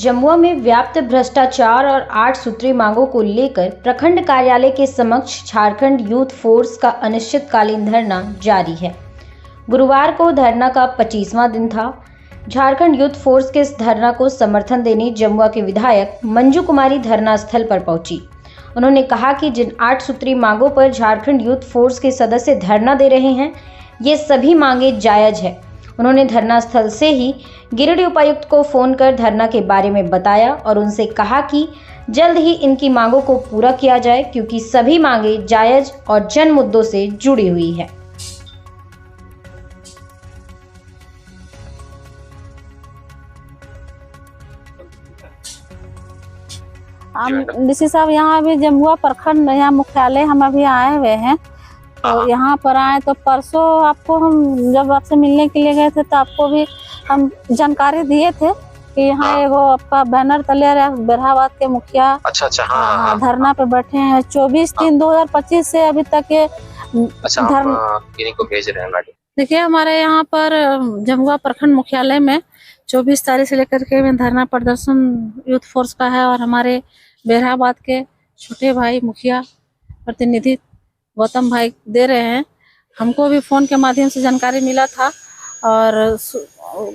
जमुआ में व्याप्त भ्रष्टाचार और 8 सूत्री मांगों को लेकर प्रखंड कार्यालय के समक्ष झारखंड यूथ फोर्स का अनिश्चितकालीन धरना जारी है। गुरुवार को धरना का 25वां दिन था। झारखंड यूथ फोर्स के इस धरना को समर्थन देने जमुआ के विधायक मंजू कुमारी धरना स्थल पर पहुंची। उन्होंने कहा कि जिन 8 सूत्री मांगों पर झारखंड यूथ फोर्स के सदस्य धरना दे रहे हैं, ये सभी मांगे जायज है। उन्होंने धरना स्थल से ही गिरिडीह उपायुक्त को फोन कर धरना के बारे में बताया और उनसे कहा कि जल्द ही इनकी मांगों को पूरा किया जाए, क्योंकि सभी मांगे जायज और जन मुद्दों से जुड़ी हुई है। डीसी साहब, यहाँ अभी जमुआ प्रखंड यहाँ मुख्यालय हम अभी आए हुए हैं। तो यहाँ पर आए तो परसों आपको हम जब आपसे मिलने के लिए गए थे तो आपको भी हम जानकारी दिए थे कि यहाँ एगो आपका बैनर तले बेरहाबाद के मुखिया धरना पे बैठे हैं 24/3/2025 से अभी तक ये को भेज रहे हैं। देखिए, हमारे यहाँ पर जमुआ प्रखंड मुख्यालय में 24 तारीख से लेकर के धरना प्रदर्शन यूथ फोर्स का है और हमारे बेरहाबाद के छोटे भाई मुखिया प्रतिनिधि गौतम भाई दे रहे हैं। हमको भी फोन के माध्यम से जानकारी मिला था और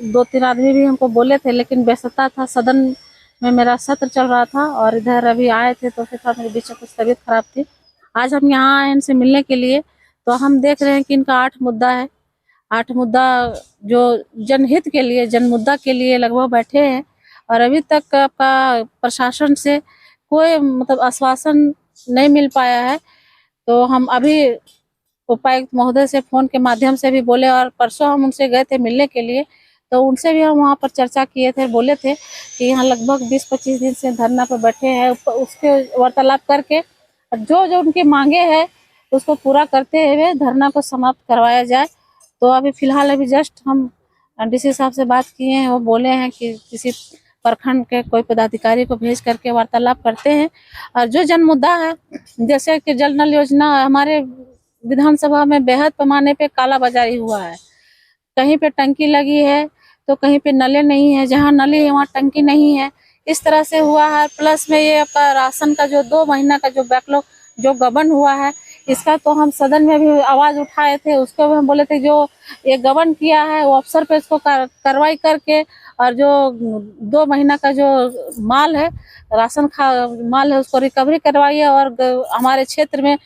2-3 आदमी भी हमको बोले थे, लेकिन व्यस्तता था, सदन में मेरा सत्र चल रहा था और इधर अभी आए थे तो फिर मेरे बीच में कुछ तबीयत खराब थी। आज हम यहाँ आए इनसे मिलने के लिए, तो हम देख रहे हैं कि इनका 8 मुद्दा है। 8 मुद्दा जो जनहित के लिए, जन मुद्दा के लिए लगभग बैठे हैं और अभी तक आपका प्रशासन से कोई आश्वासन नहीं मिल पाया है। तो हम अभी उपायुक्त महोदय से फोन के माध्यम से भी बोले और परसों हम उनसे गए थे मिलने के लिए, तो उनसे भी हम वहाँ पर चर्चा किए थे। बोले थे कि यहाँ लगभग 20-25 दिन से धरना पर बैठे हैं, उसके वार्तालाप करके जो जो उनकी मांगे हैं उसको पूरा करते हुए धरना को समाप्त करवाया जाए। तो अभी फिलहाल अभी जस्ट हम डीसी साहब से बात किए हैं, वो बोले हैं कि किसी प्रखंड के कोई पदाधिकारी को भेज करके वार्तालाप करते हैं और जो जन मुद्दा है, जैसे कि जल नल योजना, हमारे विधानसभा में बेहद पैमाने पे कालाबाजारी हुआ है। कहीं पे टंकी लगी है तो कहीं पे नलें नहीं है, जहाँ नली है वहाँ टंकी नहीं है, इस तरह से हुआ है। प्लस में ये आपका राशन का जो 2 महीना का जो बैकलॉग जो गबन हुआ है, इसका तो हम सदन में भी आवाज उठाए थे। उसको भी हम बोले थे जो ये गबन किया है वो अफसर पे इसको कार्रवाई करके और जो 2 महीना का जो माल है, राशन का माल है, उसको रिकवरी करवाइए और हमारे क्षेत्र में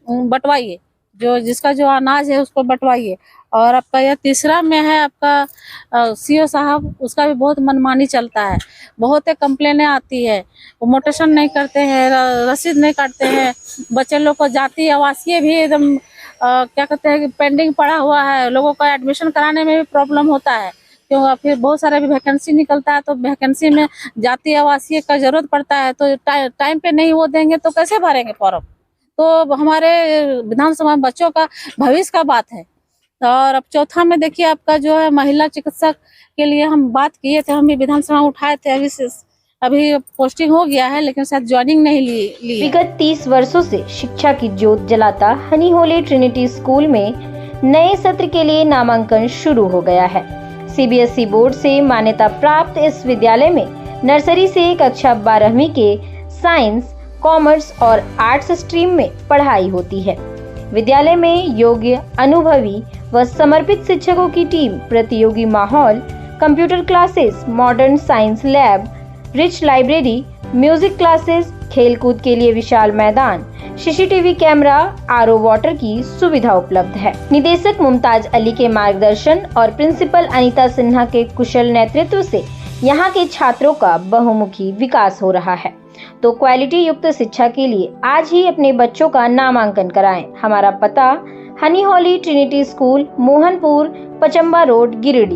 बंटवाइए, जो जिसका जो अनाज है उसको बंटवाइए। और आपका यह तीसरा में है आपका सीओ साहब, उसका भी बहुत मनमानी चलता है, बहुत कंप्लेनें आती है, वो मोटेशन नहीं करते हैं, रसीद नहीं काटते हैं, बच्चे लोग को जाति आवासीय भी एकदम क्या कहते हैं कि पेंडिंग पड़ा हुआ है, लोगों का एडमिशन कराने में भी प्रॉब्लम होता है, क्यों फिर बहुत सारा भी वैकेंसी निकलता है, तो वैकेंसी में जाति आवासीय का जरूरत पड़ता है, तो टाइम पे नहीं वो देंगे तो कैसे भरेंगे फॉर्म। तो हमारे विधानसभा में बच्चों का भविष्य का बात है। और अब चौथा में देखिए आपका जो है महिला चिकित्सक के लिए हम बात किए थे, हम भी विधानसभा उठाए थे। अभी पोस्टिंग हो गया है, लेकिन शायद ज्वाइनिंग नहीं ली। विगत 30 वर्षों से शिक्षा की ज्योत जलाता हनी होली ट्रिनिटी स्कूल में नए सत्र के लिए नामांकन शुरू हो गया है। सीबीएसई बोर्ड से मान्यता प्राप्त इस विद्यालय में नर्सरी से कक्षा 12वीं के साइंस, कॉमर्स और आर्ट्स स्ट्रीम में पढ़ाई होती है। विद्यालय में योग्य, अनुभवी व समर्पित शिक्षकों की टीम, प्रतियोगी माहौल, computer classes, modern science lab, rich library, music classes, खेलकूद के लिए विशाल मैदान, सीसीटीवी कैमरा, आरओ वाटर की सुविधा उपलब्ध है। निदेशक मुमताज अली के मार्गदर्शन और प्रिंसिपल अनीता सिन्हा के कुशल नेतृत्व से यहाँ के छात्रों का बहुमुखी विकास हो रहा है। तो क्वालिटी युक्त शिक्षा के लिए आज ही अपने बच्चों का नामांकन कराएं। हमारा पता Honey Holi Trinity school, Mohanpur, Pachamba road, Giridih.